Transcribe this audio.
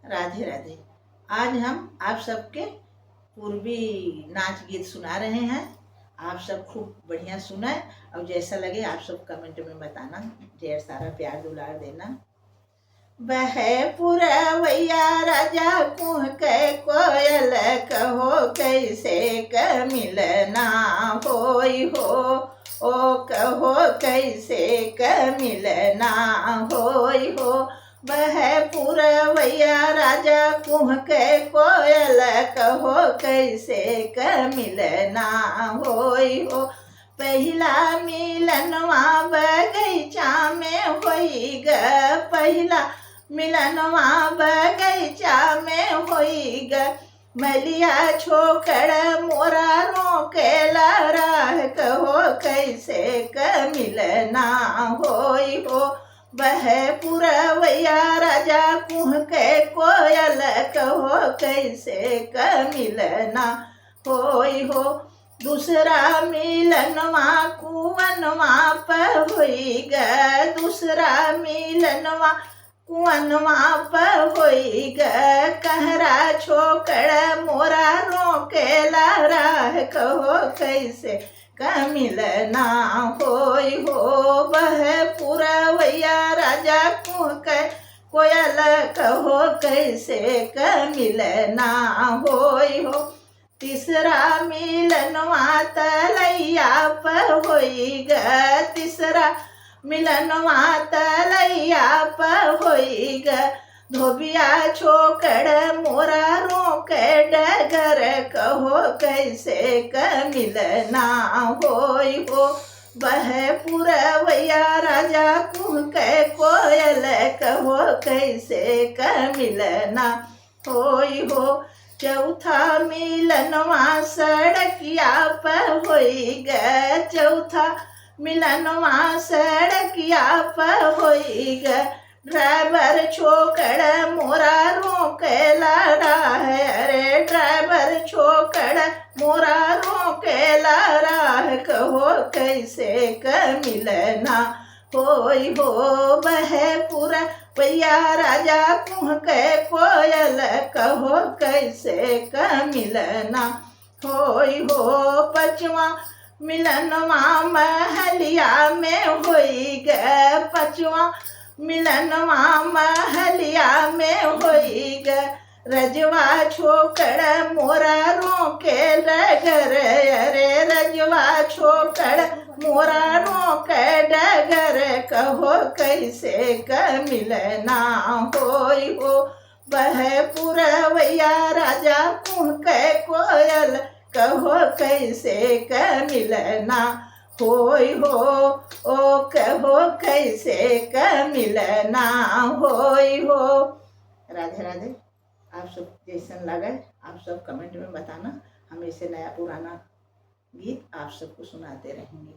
राधे राधे। आज हम आप सबके पूर्वी नाच गीत सुना रहे हैं। आप सब खूब बढ़िया सुने और जैसा लगे आप सब कमेंट में बताना, ढेर सारा प्यार दुलार देना। बह पुरवैया राजा कुह के कोयल कहो कैसे क मिलना होई हो, ओ कहो कैसे क मिलना होई हो। बह पुरवैया राजा कुह के कोयल कहो कैसे क मिलना होई हो। पहिला मिलनवा बगैचा में होई ग, पहिला मिलनवा बगैचा में होई ग। मलिया छोकड़ मोरा रोकेला राह कहो कैसे क मिलना होई हो। बह पुरवैया राजा कुह के कोयल कहो कैसे क मिलना होई हो। दूसरा मिलनवा कुवनवा पर होई ग, दूसरा मिलनवा कुवनवा पर होई ग। कहरा छोकड़ मोरा रोकेला राह कहो कैसे क मिलना होई हो। बह पुरवैया राजा कुह के कोयल कहो कैसे क मिलना होई हो। तीसरा मिलनवा तलैया पर होई ग, तीसरा मिलनवा तलैया पर होई ग। धोबिया छोकड़ मोरा रोके डगर कहो कैसे क मिलना होई हो। बह पुरवैया राजा कुह के कोयल कहो कैसे क मिलना होई हो। चौथा मिलनवा सड़किया पर होई ग, चौथा मिलनवा सड़किया पर होई ग। ड्राइवर छोकड़ मोरा रोकेला राह, अरे ड्राइवर छोकड़ मोरा रोकेला राह कहो कैसे क मिलना होई हो। बह पुरवैया राजा कुह के कोयल कहो कैसे क मिलना होई हो। पांचवा मिलनवा महलिया में होई ग, पांचवा मिलनवा महलिया में होई ग। रजवा छोकड़ मोरा रोके डगर, अरे रजवा छोकड़ मोरा रोके डगर कहो कैसे क मिलना होई हो। बह पुरवैया राजा कुह के कोयल कहो कैसे क मिलना होई हो, ओ कहो कैसे क मिलना होई हो। राधे राधे। आप सब जैसन लगे आप सब कमेंट में बताना। हम ऐसे नया पुराना गीत आप सबको सुनाते रहेंगे।